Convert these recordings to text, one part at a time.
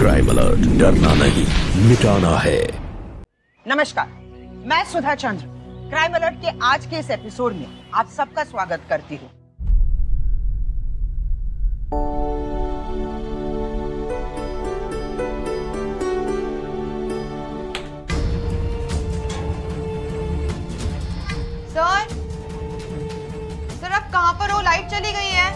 Crime alert, डरना नहीं मिटाना है। नमस्कार, मैं सुधा चंद्र क्राइम अलर्ट के आज के इस एपिसोड में आप सबका स्वागत करती हूँ। सर आप कहाँ पर हो? लाइट चली गई है।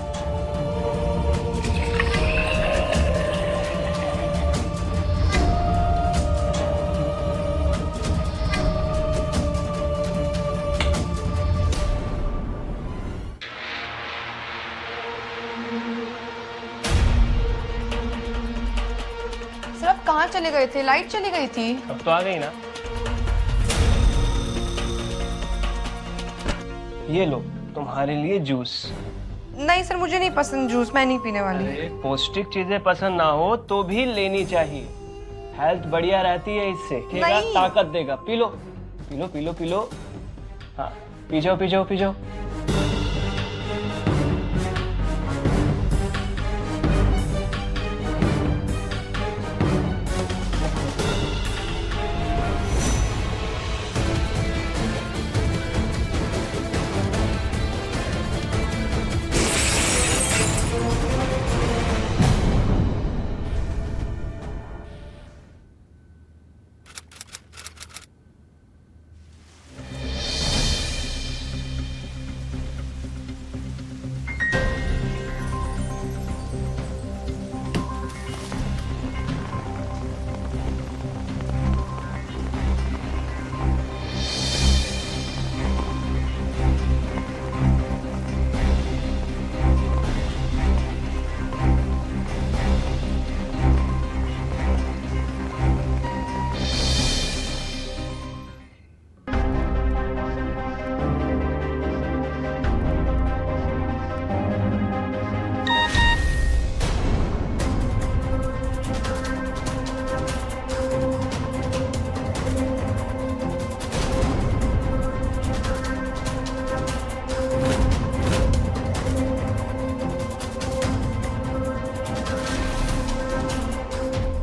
सर आप कहाँ चले गए थे? लाइट चली गई थी। अब तो आ गई ना। ये लो तुम्हारे लिए जूस। नहीं सर, मुझे नहीं पसंद जूस, मैं नहीं पीने वाली। अरे पौष्टिक चीजें पसंद ना हो तो भी लेनी चाहिए, हेल्थ बढ़िया रहती है इससे, ठीक है? ताकत देगा। P low P low P low P low. हाँ पी जाओ पी जाओ पी जाओ।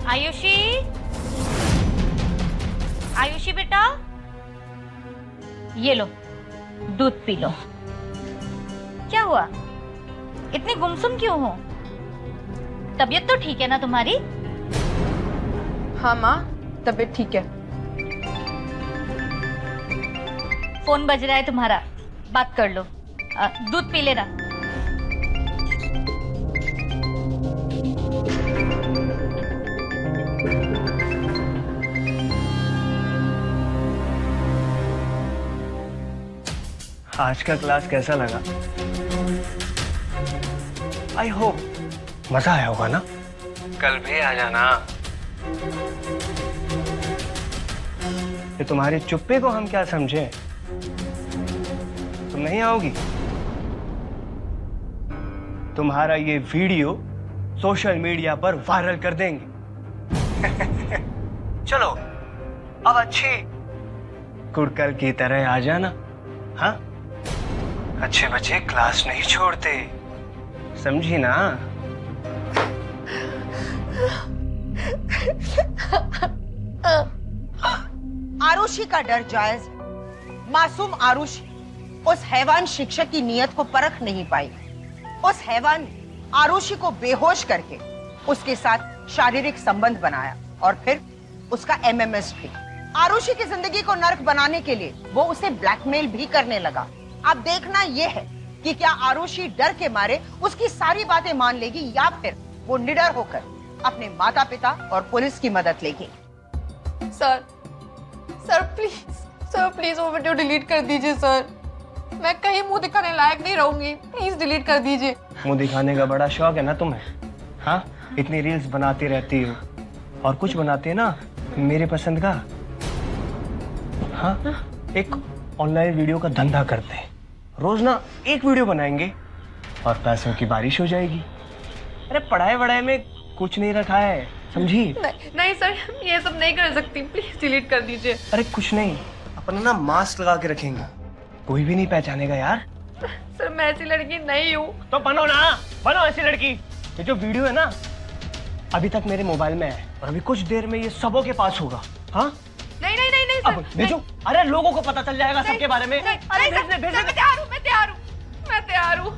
आयुषी, आयुषी बेटा, ये लो दूध पी लो। क्या हुआ, इतनी गुमसुम क्यों हो? तबीयत तो ठीक है ना तुम्हारी? हाँ माँ, तबीयत ठीक है। फोन बज रहा है तुम्हारा, बात कर लो। दूध पी लेना। आज का क्लास कैसा लगा? आई होप मजा आया होगा ना। कल भी आ जाना। ये तुम्हारी चुप्पी को हम क्या समझे? तुम नहीं आओगी? तुम्हारा ये वीडियो सोशल मीडिया पर वायरल कर देंगे। चलो अब अच्छी कुड़कल की तरह आ जाना। हाँ, अच्छे बच्चे क्लास नहीं छोड़ते, समझी ना? आरुषि का डर जायज है। मासूम आरुषि उस हैवान शिक्षक की नीयत को परख नहीं पाई। उस हैवान ने आरुषि को बेहोश करके उसके साथ शारीरिक संबंध बनाया और फिर उसका एमएमएस भी। आरुषि की जिंदगी को नर्क बनाने के लिए वो उसे ब्लैकमेल भी करने लगा। अब देखना यह है कि क्या आरुषि डर के मारे उसकी सारी बातें मान लेगी या फिर वो निडर होकर अपने माता पिता और पुलिस की मदद लेगी। सर प्लीज वो वीडियो डिलीट कर दीजिए सर। मैं कहीं मुंह दिखाने लायक नहीं रहूंगी, प्लीज डिलीट कर दीजिए। मुंह दिखाने का बड़ा शौक है ना तुम्हें? हाँ, इतनी रील्स बनाती रहती हो और कुछ बनाती है ना मेरे पसंद का। हाँ, एक ऑनलाइन वीडियो का धंधा करते हैं। रोज ना एक वीडियो बनाएंगे और पैसों की बारिश हो जाएगी। अरे पढ़ाई वढ़ाई में कुछ नहीं रखा है, समझी? नहीं सर, ये सब नहीं कर सकती, प्लीज डिलीट कर दीजिए। अरे कुछ नहीं, अपन ना मास्क लगा के रखेंगे, कोई भी नहीं पहचानेगा यार। सर मैं ऐसी लड़की नहीं हूँ। तो बनो ना, बनो ऐसी लड़की। ये जो वीडियो है ना अभी तक मेरे मोबाइल में है और अभी कुछ देर में ये सबों के पास होगा। हाँ नहीं नहीं नहीं नहीं अब सर, भेजो। अरे लोगों को पता चल जाएगा सबके बारे में। नहीं, अरे नहीं, भेज दे, सर, भेज सर, दे। मैं तैयार हूँ, मैं तैयार हूँ, मैं तैयार हूँ।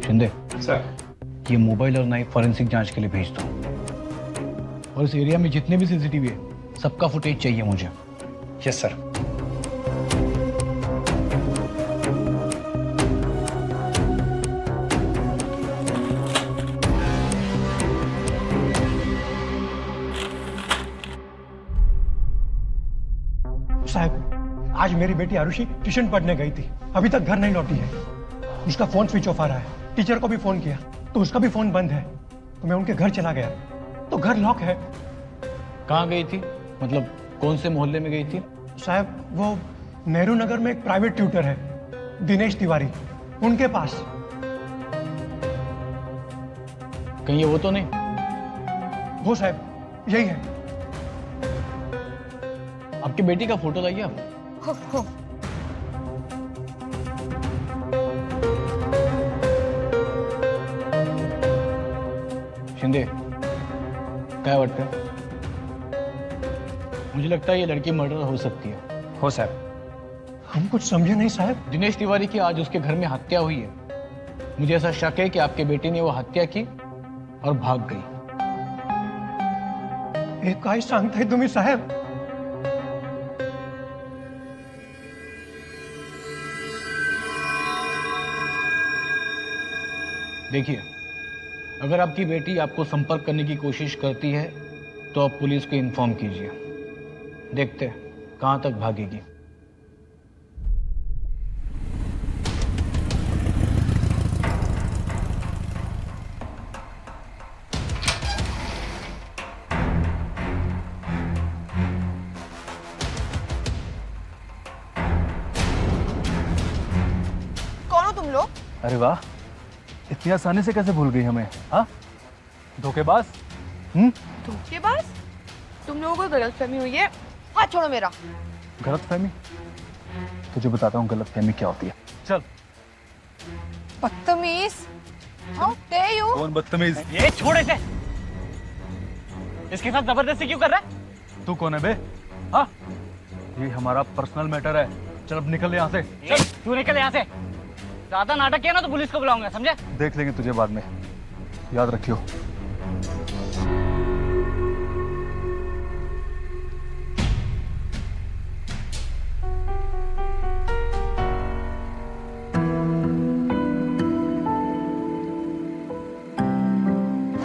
शिंदे, सर ये मोबाइल और नाइफ फॉरेंसिक जांच के लिए भेज दो। और इस एरिया में जितने भी सीसीटीवी है सबका फुटेज चाहिए मुझे। Yes sir. साहब, आज मेरी बेटी आरुषि ट्यूशन पढ़ने गई थी, अभी तक घर नहीं लौटी है। उसका फोन स्विच ऑफ आ रहा है। टीचर को भी फोन किया तो उसका भी फोन बंद है। तो मैं उनके घर चला गया तो घर लॉक है। कहाँ गई थी? मतलब कौन से मोहल्ले में गई थी? साहब, वो नेहरू नगर में एक प्राइवेट ट्यूटर है, दिनेश तिवारी, उनके पास। कहीं ये वो तो नहीं? वो साहब, यही है। आपकी बेटी का फोटो लाइए आप। शिंदे, क्या वाटतं? मुझे लगता है ये लड़की मर्डर हो सकती है। हो सर। हम कुछ समझे नहीं साहब। दिनेश तिवारी की आज उसके घर में हत्या हुई है। मुझे ऐसा शक है कि आपके बेटे ने वो हत्या की और भाग गई। हे काय सांगताय तुम्ही साहेब? देखिए, अगर आपकी बेटी आपको संपर्क करने की कोशिश करती है तो आप पुलिस को इन्फॉर्म कीजिए। देखते हैं कहां तक भागेगी। कौन हो तुम लोग? अरे वाह, इतनी आसानी से कैसे भूल गई हमें? हाँ, धोखेबाज। धोखेबाज? तुम लोगों को गलतफहमी हुई है। हाथ छोड़ो मेरा। गलतफहमी? तुझे बताता हूँ गलतफहमी क्या होती है। चल। बदतमीज। How dare you? कौन बदतमीज? ये छोड़ इसे। इसके साथ जबरदस्ती क्यों कर रहा है? तू कौन है बे? हाँ, ये हमारा पर्सनल मैटर है। चल अब निकल यहाँ से। चल तू निकल यहाँ से। ज्यादा नाटक किया ना तो पुलिस को बुलाऊंगा, समझे? देख लेंगे तुझे बाद में, याद रखियो।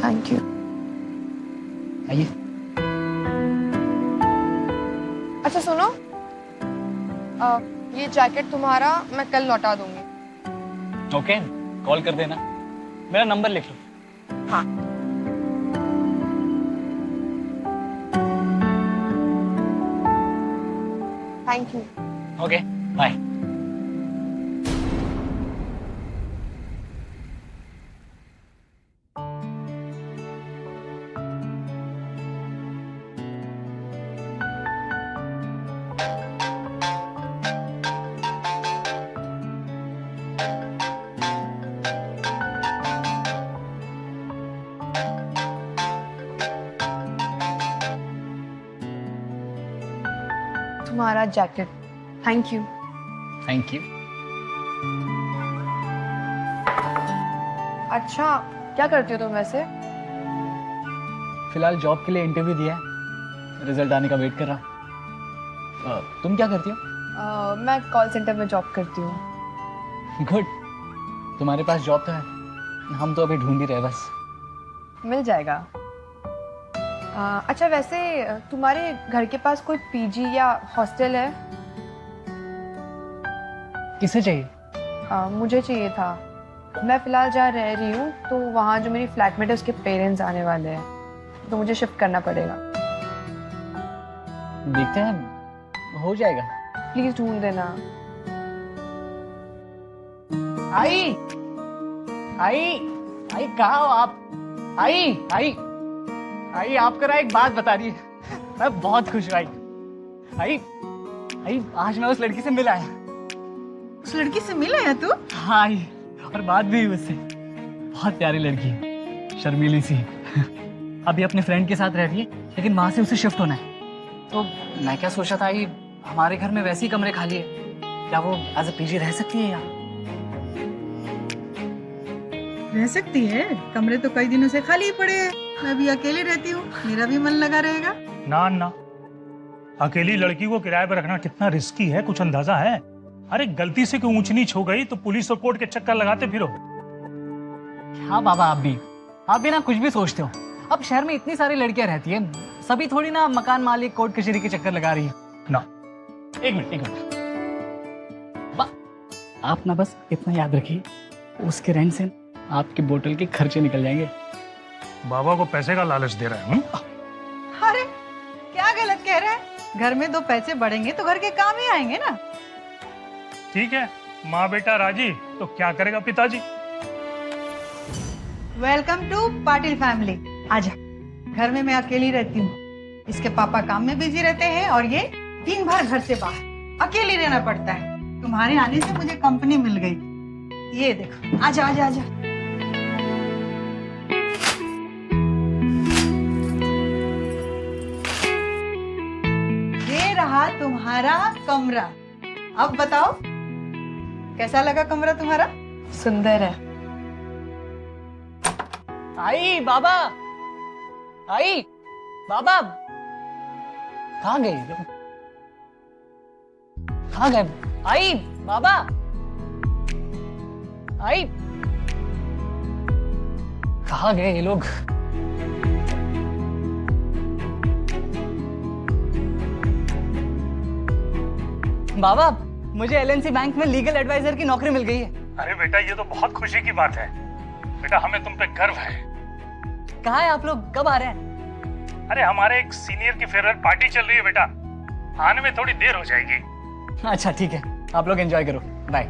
Thank you. आइए। अच्छा सुनो, ये जैकेट तुम्हारा मैं कल लौटा दूंगी। ओके, कॉल कर देना। मेरा नंबर लिख लो। हाँ। Thank you. Okay, bye. तुम्हारा jacket. Thank you. Thank you. अच्छा, क्या करती हो तुम वैसे? फिलहाल जॉब के लिए इंटरव्यू दिया है, रिजल्ट आने का वेट कर रहा। तुम क्या करती हो? मैं कॉल सेंटर में जॉब करती हूँ। गुड, तुम्हारे पास जॉब तो है, हम तो अभी ढूंढ ही रहे बस। मिल जाएगा। अच्छा वैसे तुम्हारे घर के पास कोई पीजी या हॉस्टल है? किसे चाहिए? मुझे चाहिए था। मैं फिलहाल जहाँ रह रही हूँ तो वहाँ जो मेरी फ्लैटमेट है उसके पेरेंट्स आने वाले हैं, तो मुझे शिफ्ट करना पड़ेगा। देखते हैं, हो जाएगा। प्लीज ढूंढ देना। आई आई आई, कहाँ हो आप? आई आई आई, आपको ना एक बात बता रही है, मैं बहुत खुश हूँ। आई आई आई, आज मैं उस लड़की से मिला है। उस लड़की से मिला है तू? हाँ आई, और बात भी हुई उससे। बहुत प्यारी लड़की है, शर्मीली सी। अभी अपने फ्रेंड के साथ रह रही है, लेकिन वहां से उसे शिफ्ट होना है। तो मैं क्या सोचा था, ये हमारे घर में वैसे ही कमरे खाली है, क्या वो एज अ पीजी रह सकती है यहाँ? रह सकती है, कमरे तो कई दिनों से खाली ही पड़े हैं। मैं भी अकेली रहती हूँ, मेरा भी मन लगा रहेगा। ना ना, अकेली लड़की को किराए पर रखना कितना रिस्की है, कुछ अंदाजा है? अरे गलती से कोई ऊंच नीच हो गई तो पुलिस और कोर्ट के चक्कर लगाते फिरो। हाँ बाबा, आप भी ना कुछ भी सोचते हो। अब शहर में इतनी सारी लड़कियां रहती है, सभी थोड़ी ना मकान मालिक कोर्ट कचहरी के चक्कर लगा रही है ना। एक मिनट, आप ना बस इतना याद रखिए, उसके रेंट से आपके बोतल के खर्चे निकल जाएंगे। बाबा को पैसे का लालच दे रहा है। अरे क्या गलत कह रहा है? घर में दो पैसे बढ़ेंगे तो घर के काम ही आएंगे ना। ठीक है, माँ बेटा राजी तो क्या करेगा पिताजी। Welcome to Patil family. आजा, घर में मैं अकेली रहती हूँ, इसके पापा काम में बिजी रहते हैं और ये दिन भर घर से बाहर अकेली रहना पड़ता है। तुम्हारे आने से मुझे कंपनी मिल गई। ये देखो, आजा आजा आजा। ये रहा तुम्हारा कमरा। अब बताओ कैसा लगा कमरा तुम्हारा? सुंदर है। आई बाबा, आई बाबा, कहाँ गए? कहाँ गए? आई बाबा, आई, कहाँ गए ये लोग? बाबा, मुझे एलएनसी बैंक में लीगल एडवाइजर की नौकरी मिल गई है। अरे बेटा, ये तो बहुत खुशी की बात है। बेटा, हमें तुम पे गर्व है। कहाँ है आप लोग, कब आ रहे हैं? अरे हमारे एक सीनियर की फेयरवेल पार्टी चल रही है बेटा, आने में थोड़ी देर हो जाएगी। अच्छा ठीक है, आप लोग एंजॉय करो, बाय।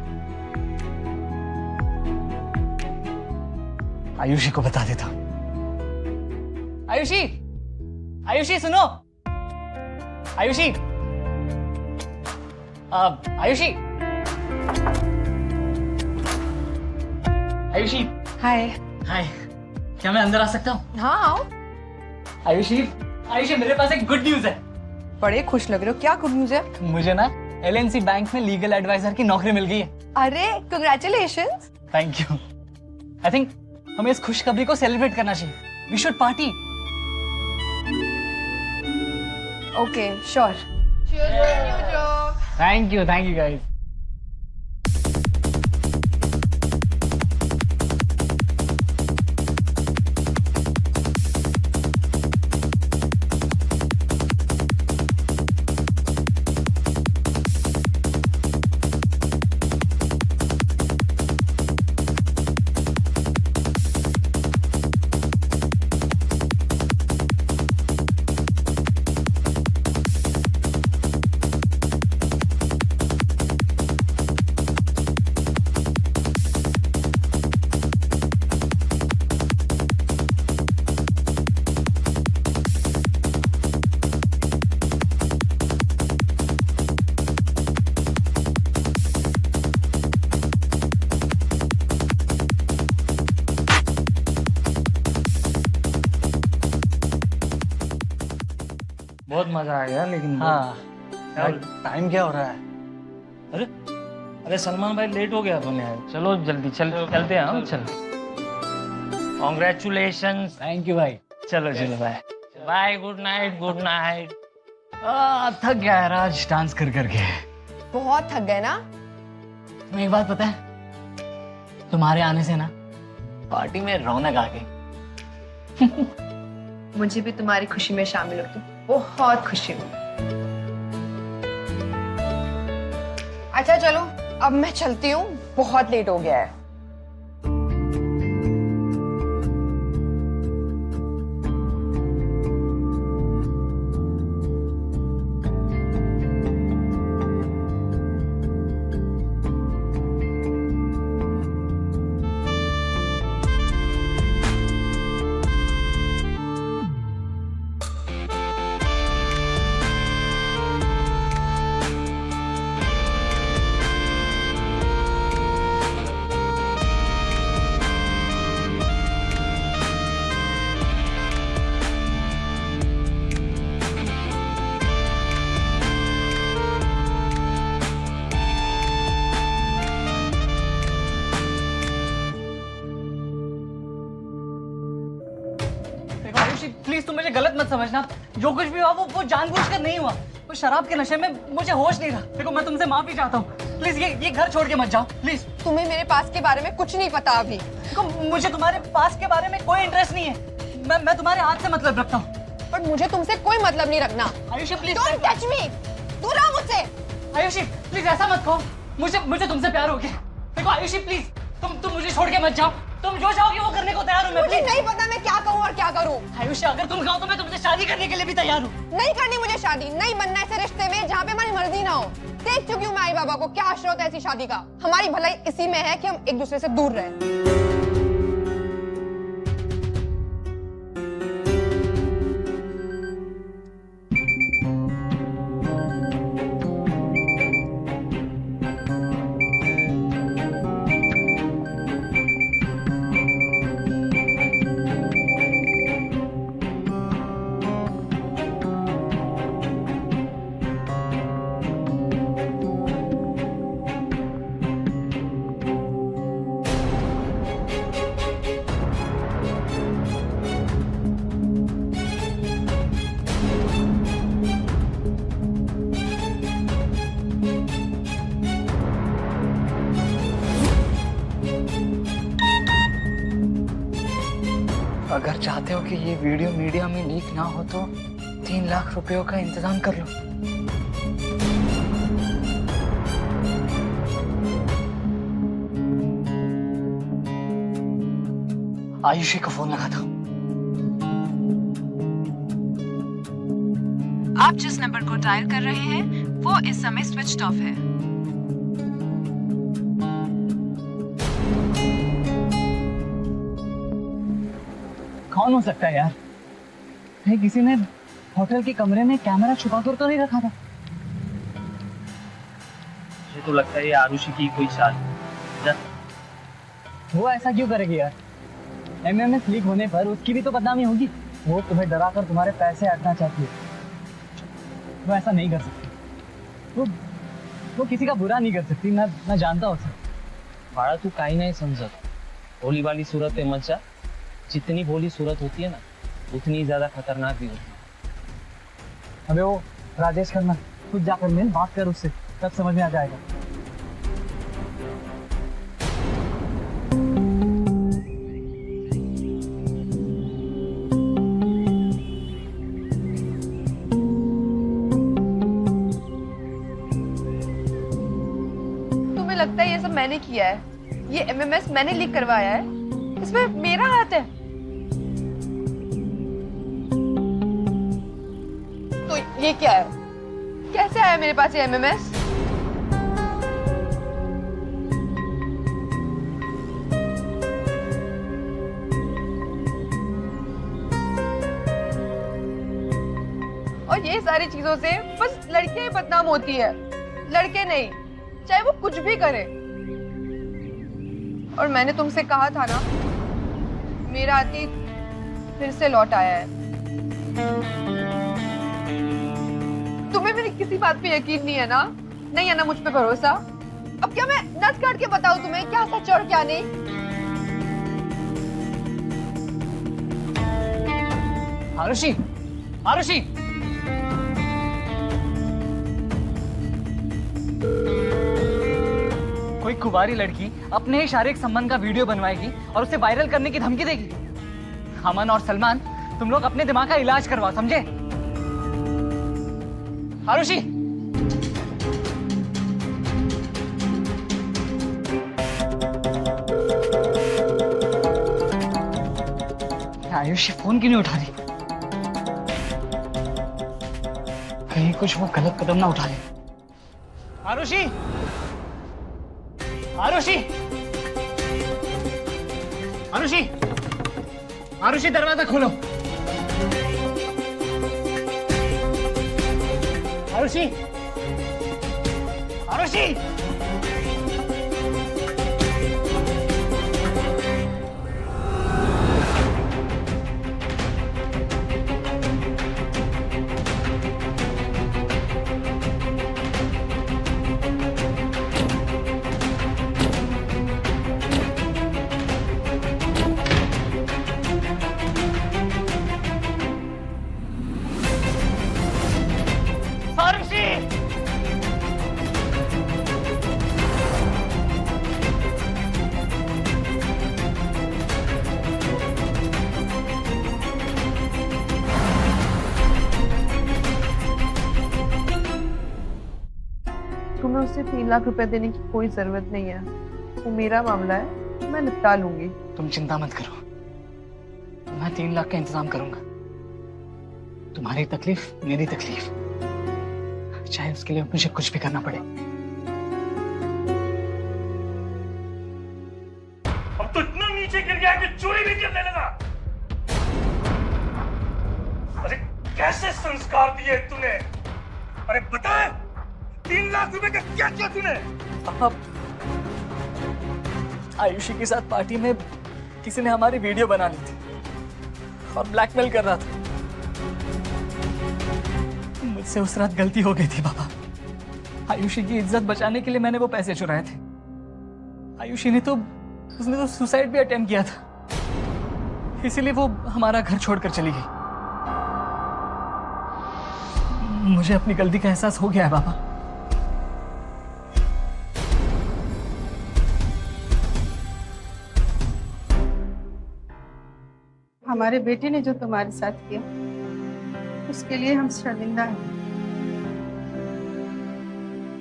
आयुषी को बता देता। आयुषी, आयुषी सुनो, आयुषी, आयुषी, आयुषी। हाय। हाय, क्या मैं अंदर आ सकता हूँ? हाँ आओ। आयुषी, आयुषी, मेरे पास एक गुड न्यूज है। बड़े खुश लग रहे हो, क्या गुड न्यूज है? मुझे ना एलएनसी बैंक में लीगल एडवाइजर की नौकरी मिल गई है। अरे congratulations. Thank you. I think हमें इस खुशखबरी को सेलिब्रेट करना चाहिए। We should party. Okay sure. Thank you guys. बहुत मजा आया लेकिन। हाँ, यार टाइम क्या हो रहा है? अरे अरे सलमान भाई लेट हो गया अपन यार। चलो जल्दी चलते हैं हम। चलो, कॉन्ग्रेचुलेशन। थैंक यू भाई। चलो चलो bye bye, good night good night. थक गया यार आज डांस कर करके। बहुत थक गए ना? तुम्हें एक बात पता है, तुम्हारे आने से ना पार्टी में रौनक आ गई। मुझे भी तुम्हारी खुशी में शामिल होती बहुत खुशी हुई। अच्छा चलो अब मैं चलती हूँ, बहुत लेट हो गया है। प्लीज तुम मुझे गलत मत समझना, जो कुछ भी हुआ वो जानबूझकर नहीं हुआ। वो शराब के नशे में मुझे होश नहीं रहा। देखो मैं तुमसे माफी चाहता हूँ, प्लीज ये घर छोड़ के मत जाओ प्लीज। तुम्हें मेरे पास के बारे में कुछ नहीं पता अभी। देखो मुझे तुम्हारे पास के बारे में कोई इंटरेस्ट नहीं है। मैं तुम्हारे हाथ से मतलब रखता हूँ। पर मुझे तुमसे कोई मतलब नहीं रखना। Ayushi please don't touch me, दूर रहो मुझसे। आयुषी प्लीज ऐसा मत कहो, मुझे तुमसे प्यार हो गया। देखो आयुषी प्लीज तुम मुझे छोड़ के मत जाओ। तुम जो चाहोगे वो करने को तैयार हूँ मैं। मुझे नहीं पता मैं क्या कहूँ और क्या करूँ। आयुषी अगर तुम कहो तो मैं तुमसे शादी करने के लिए भी तैयार हूँ। नहीं करनी मुझे शादी, नहीं बनना ऐसे रिश्ते में जहाँ पे हमारी मर्जी ना हो। देख चुकी हूँ माई बाबा को, क्या आश्रय होता है ऐसी शादी का। हमारी भलाई इसी में है कि हम एक दूसरे से दूर रहें। अगर चाहते हो कि ये वीडियो मीडिया में लीक ना हो तो 3 लाख रुपयों का इंतजाम कर लो। आयुषी को फोन लगा दो। आप जिस नंबर को डायल कर रहे हैं वो इस समय स्विच्ड ऑफ है। कौन हो सकता है यार? कहीं किसी ने होटल के कमरे में कैमरा छुपा कर तो नहीं रखा था? मुझे तो लगता है ये आरुषि की कोई चाल। वो ऐसा क्यों करेगी यार? एमएमएस लीक होने पर उसकी भी तो बदनामी होगी। वो तुम्हें डरा कर तुम्हारे पैसे हटना चाहती है। वो ऐसा नहीं कर सकती। वो किसी का बुरा नहीं कर सकती। मैं जानता हूँ उसे। भाड़ा तू काही नहीं समझत। भोली वाली सूरत पे मत जा। जितनी भोली सूरत होती है ना उतनी ज्यादा खतरनाक भी होती है। अबे वो राजेश खन्ना, खुद जाकर मिल, बात कर उससे, तब समझ में आ जाएगा। तुम्हें लगता है ये सब मैंने किया है? ये एमएमएस मैंने लीक करवाया है? इसमें मेरा हाथ है? तो ये क्या है? कैसे आया मेरे पास ये एमएमएस? और ये सारी चीजों से बस लड़कियां ही बदनाम होती है, लड़के नहीं, चाहे वो कुछ भी करे। और मैंने तुमसे कहा था ना, मेरा अतीत फिर से लौट आया है। तुम्हें मेरी किसी बात पे यकीन नहीं है ना? नहीं है ना मुझ पे भरोसा? अब क्या मैं नस काट के बताऊं तुम्हें क्या सच और क्या नहीं? आरुषि, आरुषि, कोई कुंवारी लड़की अपने ही शारीरिक संबंध का वीडियो बनवाएगी और उसे वायरल करने की धमकी देगी? अमन और सलमान, तुम लोग अपने दिमाग का इलाज करवाओ, समझे? आरुषि, आयुषी फोन क्यों नहीं उठा रही? कहीं कुछ वो गलत कदम ना उठा ले। आरुषि, आरुषि, आरुषि, आरुषि, दरवाजा खोलो। आरुषि, आरुषि, तुम्हें उससे 3 लाख रुपए देने की कोई जरूरत नहीं है। वो मेरा मामला है, मैं निपटा लूंगी। तुम चिंता मत करो, मैं 3 लाख का इंतजाम करूंगा। तुम्हारी तकलीफ मेरी तकलीफ, चाहे उसके लिए मुझे कुछ भी करना पड़े। अब तो इतना नीचे गिर गया कि चोरी भी करने लगा। अरे कैसे संस्कार दिए तूने? अरे बता, 3 लाख रुपए का क्या किया तूने? पापा, आयुषी के साथ पार्टी में किसी ने हमारी वीडियो बना ली थी और ब्लैकमेल कर रहा था। मुझसे उस रात गलती हो गई थी पापा। आयुषी की इज्जत बचाने के लिए मैंने वो पैसे चुराए थे। आयुषी ने तो सुसाइड भी अटेम्प्ट किया था, इसीलिए वो हमारा घर छोड़कर चली गई। मुझे अपनी गलती का एहसास हो गया है पापा। हमारे बेटे ने जो तुम्हारे साथ किया उसके लिए हम शर्मिंदा हैं,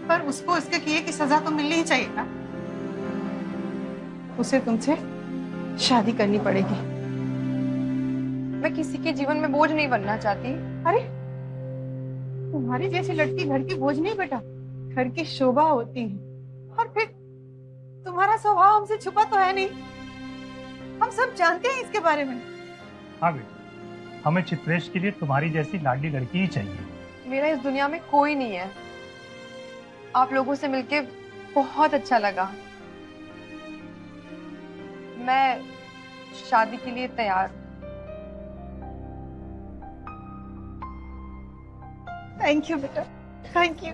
पर उसको उसके किए की सजा तो मिलनी ही चाहिए ना। उसे तुमसे शादी करनी पड़ेगी। मैं किसी के जीवन में बोझ नहीं बनना चाहती। अरे तुम्हारी जैसी लड़की घर की बोझ नहीं बेटा, घर की शोभा होती है। और फिर तुम्हारा स्वभाव हमसे छुपा तो है नहीं, हम सब जानते हैं इसके बारे में। हाँ बेटा, हमें चित्रेश के लिए तुम्हारी जैसी लाडली लड़की ही चाहिए। मेरा इस दुनिया में कोई नहीं है। आप लोगों से मिलके बहुत अच्छा लगा। मैं शादी के लिए तैयार। थैंक यू बेटा, थैंक यू।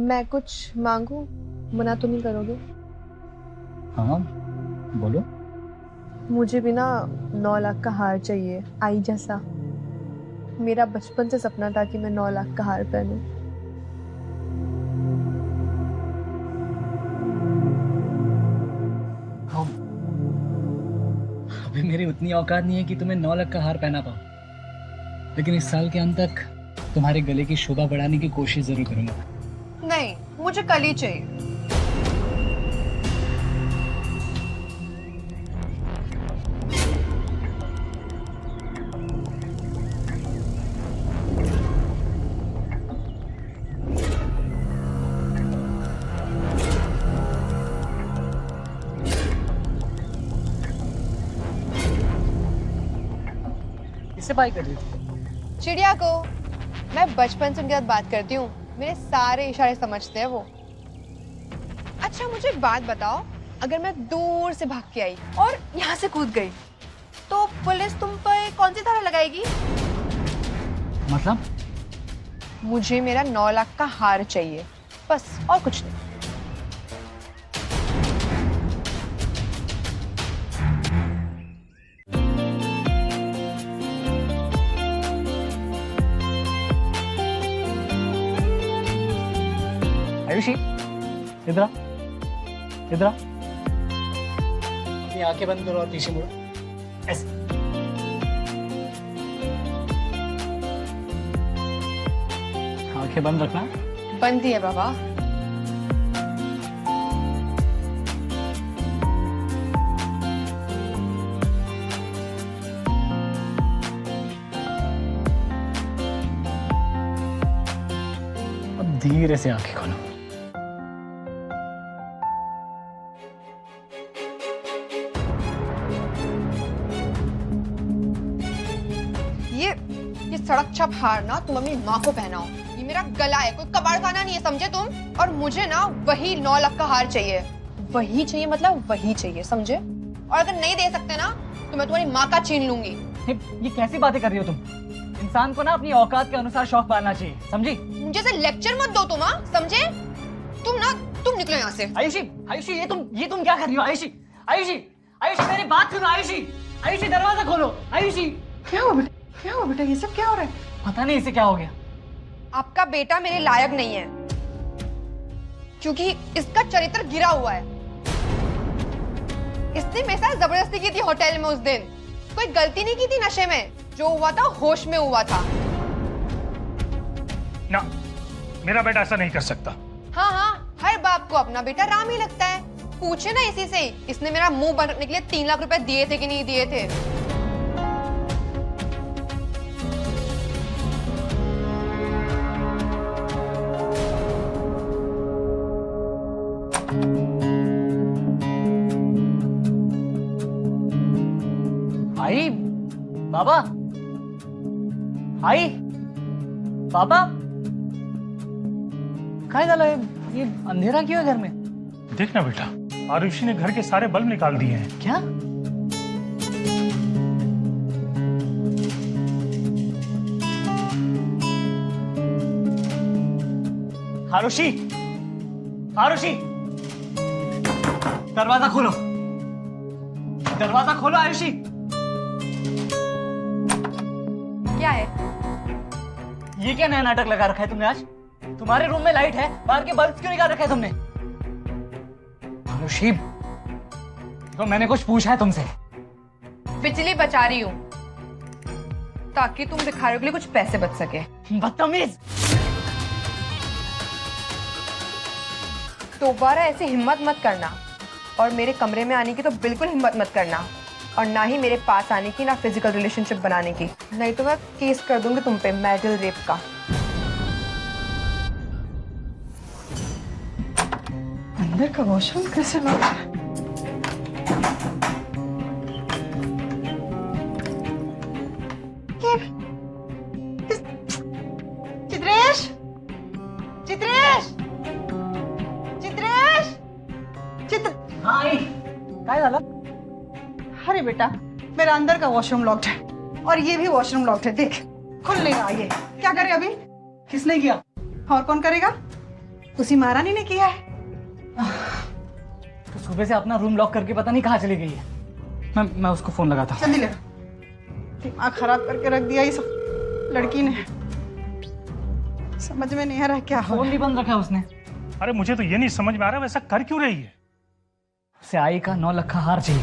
मैं कुछ मांगू, मना तो नहीं करोगे? हाँ बोलो। मुझे भी ना 9 लाख का हार चाहिए, आई जैसा। मेरा बचपन से सपना था कि मैं 9 लाख का हार पहनूं। अभी मेरी उतनी औकात नहीं है कि तुम्हें 9 लाख का हार पहना पाऊं, लेकिन इस साल के अंत तक तुम्हारे गले की शोभा बढ़ाने की कोशिश जरूर करूंगा। नहीं, मुझे कल ही चाहिए। किससे बात कर रही थी? चिड़िया को। मैं बचपन से उनके साथ बात करती हूँ, मेरे सारे इशारे समझते हैं वो। अच्छा मुझे एक बात बताओ, अगर मैं दूर से भाग के आई और यहाँ से कूद गई तो पुलिस तुम पर कौन सी धारा लगाएगी? मतलब? मुझे मेरा 9 लाख का हार चाहिए, बस, और कुछ नहीं। आयुषी, इधर आ, इधर आ। अपनी आंखें बंद करो और पीछे मुड़ो, ऐसे। आंखें बंद रखना। बंद ही है बाबा। अब धीरे से आंखें खोलो। ये सड़क छप हार ना तुम अपनी माँ को पहनाओ। ये मेरा गला है, कोई कबाड़ खाना नहीं है, समझे तुम? और मुझे ना वही 9 लाख का हार चाहिए। वही चाहिए मतलब वही चाहिए, समझे? और अगर नहीं दे सकते ना तो मैं तुम्हारी माँ का छीन लूंगी। ये कैसी बातें कर रही हो तुम? इंसान को ना अपनी औकात के अनुसार शौक पालना चाहिए, समझी? मुझे से लेक्चर मत दो तुम, हाँ? समझे? तुम निकलो यहाँ से। आयुषी, आयुषी, ये तुम क्या कर रही हो? आयुषी, आयुषी, आयुषी, मेरी बात सुनो। आयुषी, आयुषी, दरवाजा खोलो। आयुषी, क्या हुआ बेटा? क्या हुआ बेटा? ये सब क्या हो रहा है? पता नहीं इसे क्या हो गया। आपका बेटा मेरे लायक नहीं है क्योंकि इसका चरित्र गिरा हुआ है। इसने मेरे साथ जबरदस्ती की थी होटल में उस दिन। कोई गलती नहीं की थी नशे में, जो हुआ था होश में हुआ था। ना, मेरा बेटा ऐसा नहीं कर सकता। हाँ हाँ, हर बाप को अपना बेटा राम ही लगता है। पूछे ना इसी से, इसने मेरा मुंह बंद रखने के लिए 3 लाख रुपए दिए थे कि नहीं दिए थे। आई, बाबा, आई, बाबा, काय झालं? ये अंधेरा क्यों है घर में? देखना बेटा, आरुषि ने घर के सारे बल्ब निकाल दिए हैं। क्या? आरुषि, आरुषि, दरवाजा खोलो, दरवाजा खोलो। आरुषि, क्या है? ये क्या नया नाटक लगा रखा है तुमने आज? तुम्हारे रूम में लाइट है, बाहर के बल्ब क्यों निकाल रखे हैं तुमने? आरुषि, तो मैंने कुछ पूछा है तुमसे? बिजली बचा रही हूँ ताकि तुम भिखारियों के लिए कुछ पैसे बच सके। बदतमीज! दोबारा ऐसे हिम्मत मत करना, और मेरे कमरे में आने की तो बिल्कुल हिम्मत मत करना, और ना ही मेरे पास आने की, ना फिजिकल रिलेशनशिप बनाने की, नहीं तो मैं केस कर दूंगी तुम पे, मैरिटल रेप का। अंदर का वॉशरूम कैसे लॉक है? चित्रेश, चित्रेश, चित्रेश, हाँ आई, काय झालं? अरे बेटा, मेरा अंदर का वॉशरूम लॉक्ड है और ये भी वॉशरूम लॉक्ड है। देख, खुल नहीं रहा। ये क्या करे अभी? किसने किया? और कौन करेगा? उसी महारानी ने किया है। तो सुबह से अपना रूम लॉक करके पता नहीं कहाँ चली गई है। मैं उसको फोन लगाता हूँ। जल्दी ले, दिमाग खराब करके रख दिया ये सब लड़की ने। समझ में नहीं आ रहा क्या हो। फोन भी बंद रखा है उसने। अरे मुझे तो ये नहीं समझ में आ रहा वैसा कर क्यों रही है। उसे आई का 9 लाख का हार चाहिए।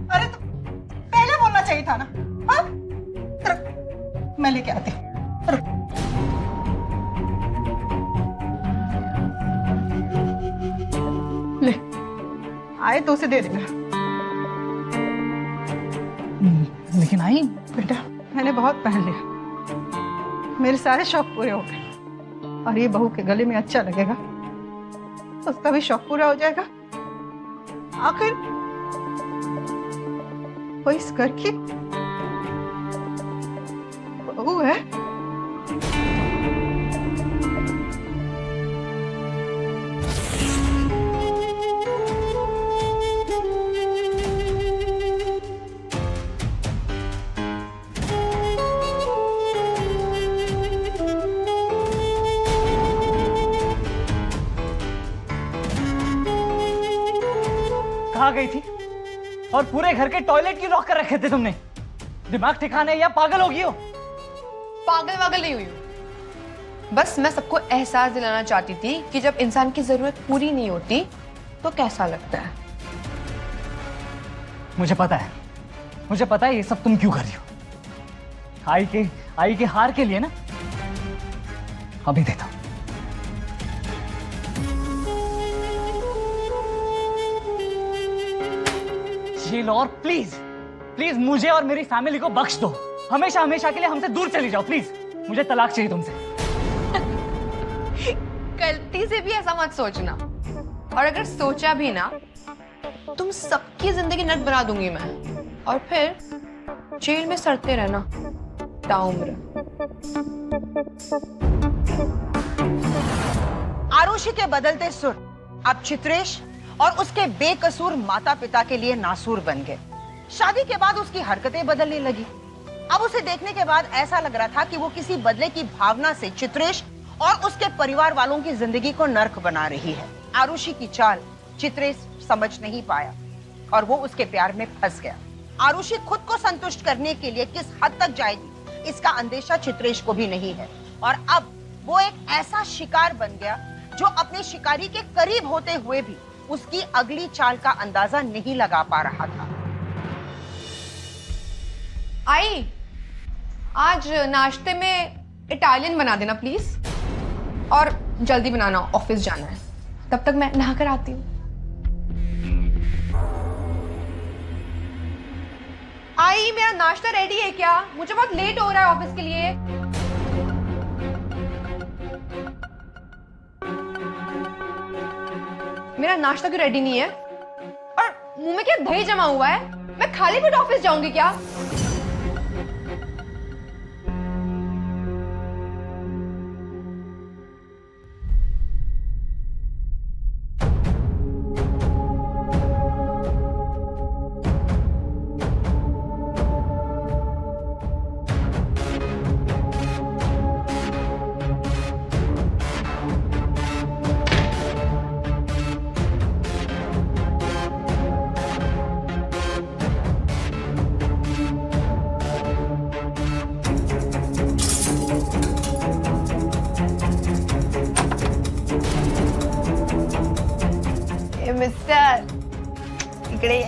अरे तो पहले बोलना चाहिए था ना। हाँ? मैं लेके आती हूँ। ले, आए तो उसे दे देना। लेकिन आई, बेटा, मैंने बहुत पहन लिया, मेरे सारे शौक पूरे हो गए, और ये बहू के गले में अच्छा लगेगा तो उसका भी शौक पूरा हो जाएगा। आखिर वो इस घर की बहू है। कहाँ गई थी? और पूरे घर के टॉयलेट क्यों लॉक कर रखे थे तुमने? दिमाग ठिकाने या पागल होगी हो? पागल वागल नहीं हुई हूँ। बस मैं सबको एहसास दिलाना चाहती थी कि जब इंसान की जरूरत पूरी नहीं होती तो कैसा लगता है। मुझे पता है ये सब तुम क्यों कर रही हो। आई के हार के लिए ना। अभी देता हूं। ये लो, और प्लीज मुझे और मेरी फैमिली को बख्श दो। हमेशा के लिए हमसे दूर चली जाओ प्लीज। मुझे तलाक चाहिए तुमसे। गलती से भी ऐसा मत सोचना, और अगर सोचा भी ना तुम सबकी जिंदगी नट बना दूंगी मैं, और फिर जेल में सड़ते रहना ताउम्र। आरुषि के बदलते सुर अब चित्रेश और उसके बेकसूर माता पिता के लिए नासूर बन गए। शादी के बाद उसकी हरकतें बदलने लगी। अब उसे देखने के बाद ऐसा लग रहा था कि वो किसी बदले की भावना से चित्रेश और उसके परिवार वालों की जिंदगी को नर्क बना रही है। आरुषि की चाल चित्रेश समझ नहीं पाया और वो उसके प्यार में फंस गया। आरुषि खुद को संतुष्ट करने के लिए किस हद तक जाएगी इसका अंदेशा चित्रेश को भी नहीं है, और अब वो एक ऐसा शिकार बन गया जो अपने शिकारी के करीब होते हुए भी उसकी अगली चाल का अंदाजा नहीं लगा पा रहा था। आई, आज नाश्ते में इटालियन बना देना प्लीज, और जल्दी बनाना, ऑफिस जाना है। तब तक मैं नहा कर आती हूँ। आई, मेरा नाश्ता रेडी है क्या? मुझे बहुत लेट हो रहा है ऑफिस के लिए। मेरा नाश्ता क्यों रेडी नहीं है? और मुंह में क्या दही जमा हुआ है? मैं खाली पेट ऑफिस जाऊंगी क्या? मिस्टर, इकडे ये।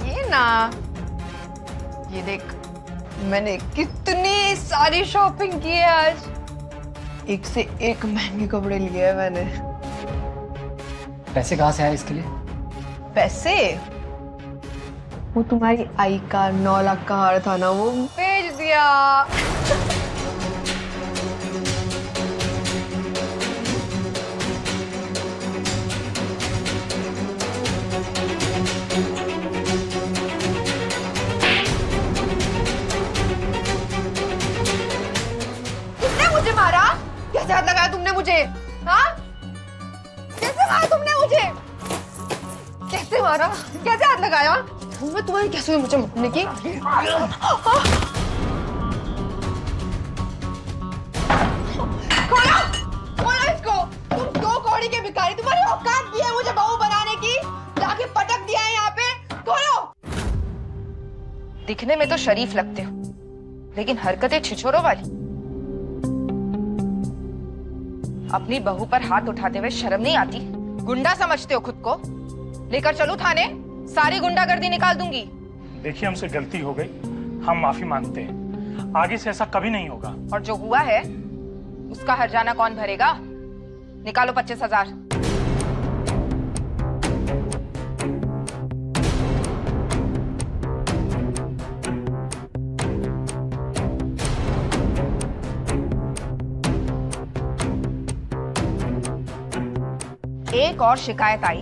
ये ना, ये देख, मैंने कितनी सारी शॉपिंग की है आज। एक से एक महंगे कपड़े लिए हैं मैंने। पैसे कहाँ से आए इसके लिए? पैसे? वो तुम्हारी आई का 9 लाख का हार था ना, वो भेज दिया। कैसे हाथ लगाया तुमने मुझे? हाँ? कैसे मारा तुमने मुझे? कैसे मारा? कैसे हाथ लगाया? मैं तुम्हारी कैसे हुई मुझे मारने की? खोलो! खोलो इसको! तुम 2 कौड़ी के भिखारी, तुम्हारी औकात भी है मुझे बहू बनाने की? जाके पटक दिया है यहाँ पे? खोलो! दिखने में तो शरीफ लगते हो, लेकिन हरकतें छिछोरों वाली। अपनी बहू पर हाथ उठाते हुए शर्म नहीं आती? गुंडा समझते हो खुद को? लेकर चलूं थाने? सारी गुंडागर्दी निकाल दूंगी। देखिए, हमसे गलती हो गई, हम माफी मांगते हैं। आगे से ऐसा कभी नहीं होगा। और जो हुआ है उसका हर्जाना कौन भरेगा? निकालो 25,000। एक और शिकायत आई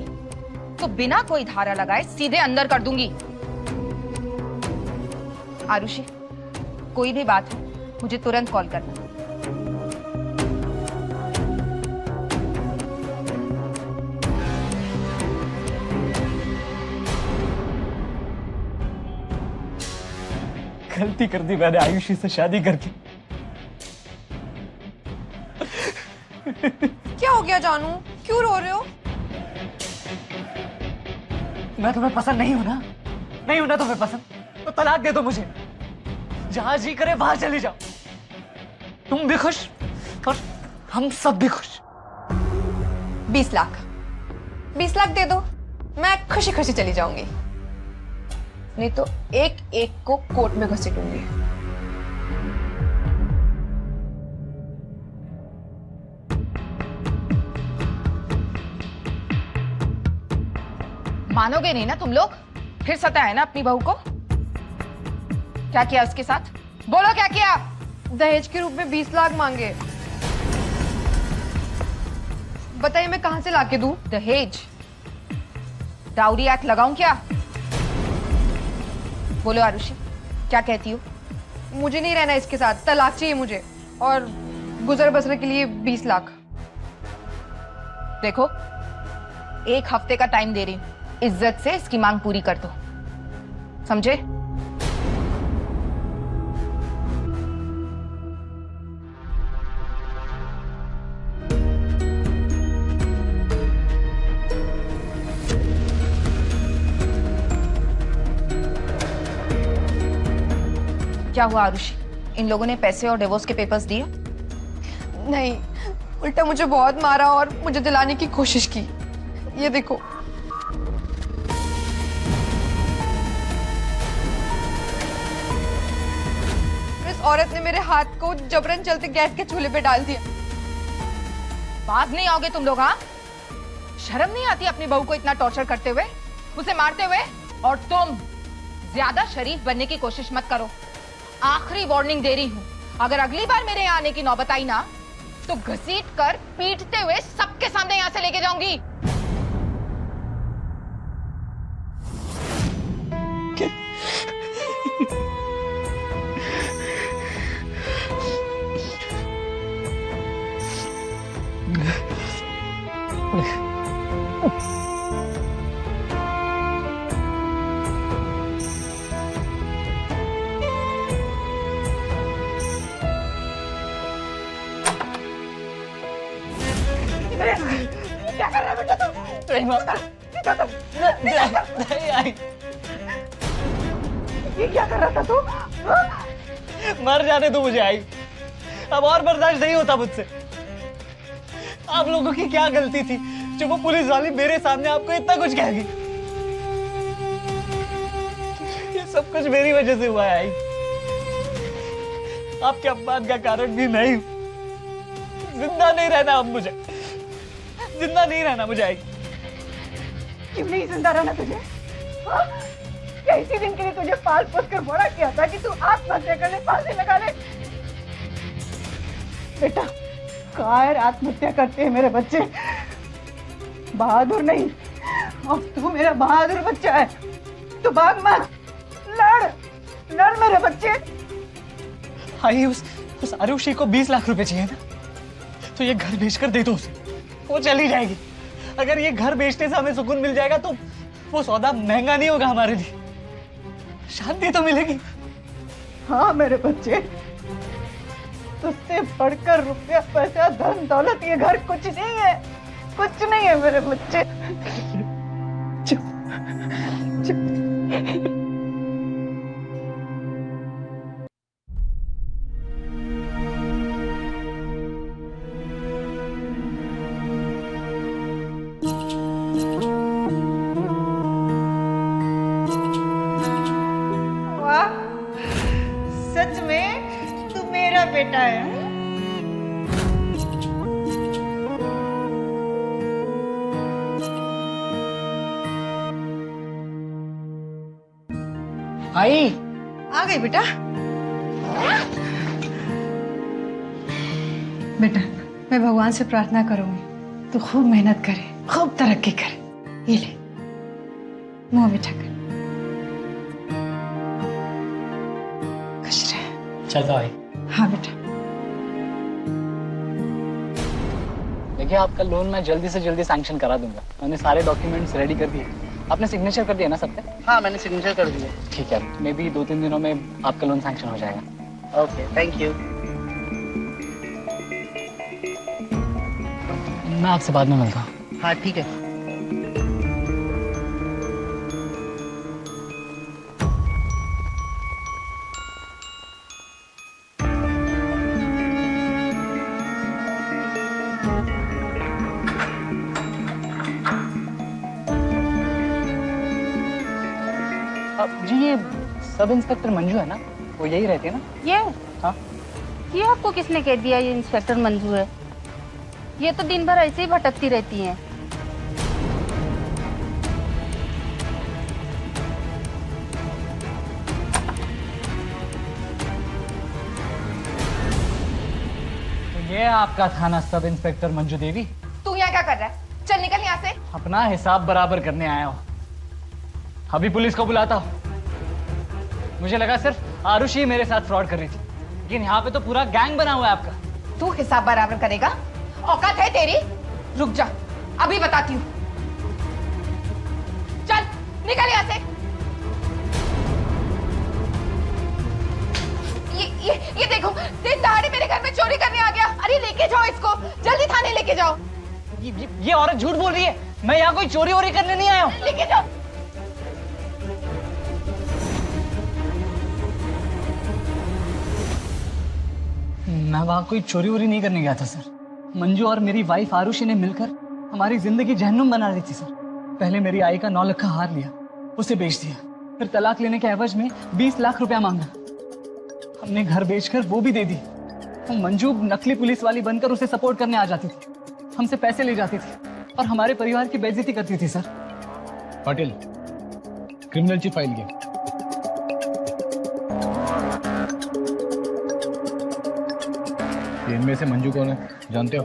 तो बिना कोई धारा लगाए सीधे अंदर कर दूंगी। आरुषि, कोई भी बात हो मुझे तुरंत कॉल करना। गलती कर दी मैंने आयुषी से शादी करके। क्या हो गया जानू, क्यों रो रहे हो? मैं तुम्हें पसंद नहीं हूं ना, नहीं हूं ना तुम्हें पसंद, तो तलाक दे दो मुझे। जहां जी करे वहां चली जाओ, तुम भी खुश और हम सब भी खुश। 20 लाख 20 लाख दे दो, मैं खुशी खुशी चली जाऊंगी, नहीं तो एक एक को कोर्ट में घसीटूंगी। मानोगे नहीं ना तुम लोग? फिर सताया ना अपनी बहू को? क्या किया उसके साथ? बोलो क्या किया? दहेज के रूप में 20 लाख मांगे। बताइए मैं कहां से लाके दूं? दहेज? डाउरी एक्ट लगाऊं क्या? बोलो आरुषि, क्या कहती हो? मुझे नहीं रहना इसके साथ, तलाक चाहिए मुझे, और गुजर बसर के लिए 20 लाख। देखो, 1 हफ्ते का टाइम दे रही हूं, इज्जत से इसकी मांग पूरी कर दो, समझे? क्या हुआ आरुषि, इन लोगों ने पैसे और डिवोर्स के पेपर्स दिए? नहीं, उल्टा मुझे बहुत मारा और मुझे दिलाने की कोशिश की। ये देखो। इस औरत ने मेरे हाथ को जबरन चलते गैस के चूल्हे पे डाल दिया। बाज नहीं आओगे तुम लोग? हाँ, शर्म नहीं आती अपनी बहू को इतना टॉर्चर करते हुए, उसे मारते हुए? और तुम ज्यादा शरीफ बनने की कोशिश मत करो, आखिरी वार्निंग दे रही हूं। अगर अगली बार मेरे यहाँ आने की नौबत आई ना, तो घसीट कर पीटते हुए सबके सामने यहाँ से लेके जाऊंगी। क्या कर रहा है बेटा तू? ये क्या कर रहा था तू? मर जाने दो मुझे आई, अब और बर्दाश्त नहीं होता मुझसे। आप लोगों की क्या गलती थी जो वो पुलिस वाली मेरे सामने आपको इतना कुछ कह गई? ये सब कुछ मेरी वजह से हुआ है आई। आपके अपमान का कारण भी मैं ही हूं। जिंदा नहीं रहना अब मुझे, जिंदा नहीं रहना मुझे आई। क्यों नहीं जिंदा रहना तुझे? हाँ? क्या इसी दिन के लिए तुझे पाल पोस कर बड़ा किया था कि तू आत्महत्या कर ले, फांसी लगा ले? बेटा, कायर आत्महत्या करते हैं मेरे बच्चे, बहादुर नहीं। और तू मेरा बहादुर बच्चा है, तू भाग मत, लड़ लड़ मेरे बच्चे। आई, उस आरुषि को 20 लाख रुपए चाहिए ना, तो ये घर बेचकर दे दो उसे, वो चली जाएगी। अगर ये घर बेचने से हमें सुकून मिल जाएगा तो वो सौदा महंगा नहीं होगा हमारे लिए, शांति तो मिलेगी। हाँ मेरे बच्चे, तुझसे बढ़कर रुपया पैसा धन दौलत ये घर कुछ नहीं है, कुछ नहीं है मेरे बच्चे। चुप चुप। सच में तू मेरा बेटा है। आई, आ गई बेटा। बेटा, मैं भगवान से प्रार्थना करूंगी तू खूब मेहनत करे, खूब तरक्की करे। ये ले, मुंह मीठा कर। खुश रहे। चलता आई। हाँ बेटा। देखिए, आपका लोन मैं जल्दी से जल्दी सैंक्शन करा दूंगा। मैंने सारे डॉक्यूमेंट्स रेडी कर दिए। आपने सिग्नेचर कर दिया ना सब पे? हाँ, मैंने सिग्नेचर कर दिया। ठीक है, मे बी 2-3 दिनों में आपका लोन सैंक्शन हो जाएगा। Okay, thank you. मैं आपसे बाद में मिलता हूँ। हाँ ठीक है। अब जी ये सब इंस्पेक्टर मंजू है ना, वो यही रहती है ना? ये हाँ। ये आपको किसने कह दिया ये इंस्पेक्टर मंजू है? ये तो दिन भर ऐसे ही भटकती रहती हैं। तो ये आपका थाना सब इंस्पेक्टर मंजू देवी? तू यहाँ क्या कर रहा है? चल निकल यहाँ से। अपना हिसाब बराबर करने आया हो। अभी पुलिस को बुलाता हूँ। मुझे लगा सिर्फ आरुषि ही मेरे साथ फ्रॉड कर रही थी, लेकिन यहाँ पे तो पूरा गैंग बना हुआ है आपका। तू हिसाब बराबर करेगा? औकात है तेरी? रुक जा, अभी बताती हूँ। चल निकल यहाँ से। ये देखो, दिन दहाड़े मेरे घर में चोरी करने आ गया। अरे लेके जाओ इसको, जल्दी थाने लेके जाओ। ये औरत झूठ बोल रही है। मैं यहाँ कोई चोरी वोरी करने नहीं आया हूँ। लेके जाओ। मैं वहाँ कोई चोरी वोरी नहीं करने गया था सर। मंजू और मेरी वाइफ आरुषि ने मिलकर हमारी जिंदगी जहन्नुम बना दी थी सर। पहले मेरी आई का 9 लाख का हार लिया, उसे बेच दिया, फिर तलाक लेने के एवज में 20 लाख रुपया मांगा। हमने घर बेचकर वो भी दे दी। मंजू नकली पुलिस वाली बनकर उसे सपोर्ट करने आ जाती थी, हमसे पैसे ले जाती थी और हमारे परिवार की बेइज्जती करती थी सर। पाटिल, क्रिमिनलची फाईल घे। इनमें से मंजू कौन है जानते हो?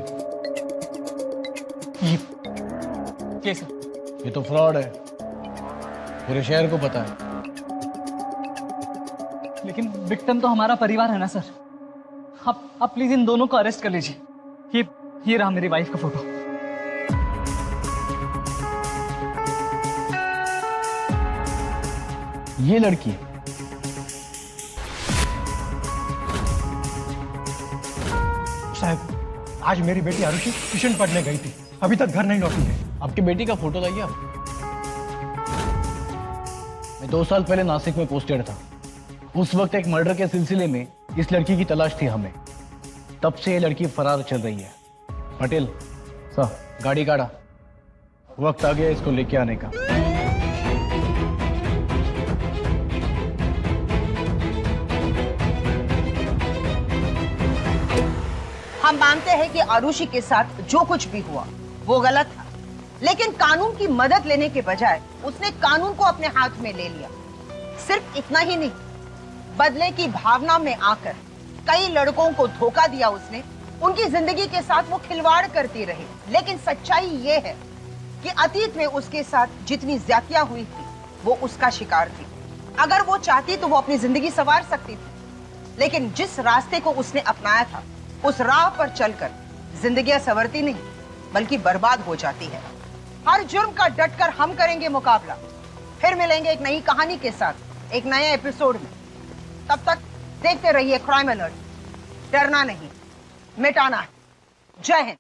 ये सर। ये तो फ्रॉड है, पूरे शहर को पता है। लेकिन विक्टिम तो हमारा परिवार है ना सर। आप प्लीज इन दोनों को अरेस्ट कर लीजिए। ये रहा मेरी वाइफ का फोटो। ये लड़की साहब, आज मेरी बेटी आरुषि ट्यूशन पढ़ने गई थी, अभी तक घर नहीं लौटी है। आपकी बेटी का फोटो लाइए आप। मैं 2 साल पहले नासिक में पोस्टेड था। उस वक्त एक मर्डर के सिलसिले में इस लड़की की तलाश थी हमें। तब से ये लड़की फरार चल रही है। पटेल सर, गाड़ी काढ़ा, वक्त आ गया इसको लेके आने का। हम मानते हैं कि आरुषि के साथ जो कुछ भी हुआ वो गलत था, लेकिन कानून की मदद लेने के बजाय उसने कानून को अपने हाथ में ले लिया। सिर्फ इतना ही नहीं, बदले की भावना में आकर कई लड़कों को धोखा दिया उसने। उनकी जिंदगी के साथ वो खिलवाड़ करती रही। लेकिन सच्चाई ये है कि अतीत में उसके साथ जितनी ज्यादतियां हुई थी वो उसका शिकार थी। अगर वो चाहती तो वो अपनी जिंदगी संवार सकती थी, लेकिन जिस रास्ते को उसने अपनाया था उस राह पर चलकर जिंदगियां संवरती नहीं बल्कि बर्बाद हो जाती है। हर जुर्म का डटकर हम करेंगे मुकाबला। फिर मिलेंगे एक नई कहानी के साथ एक नए एपिसोड में। तब तक देखते रहिए क्राइम अलर्ट। डरना नहीं, मिटाना है। जय हिंद।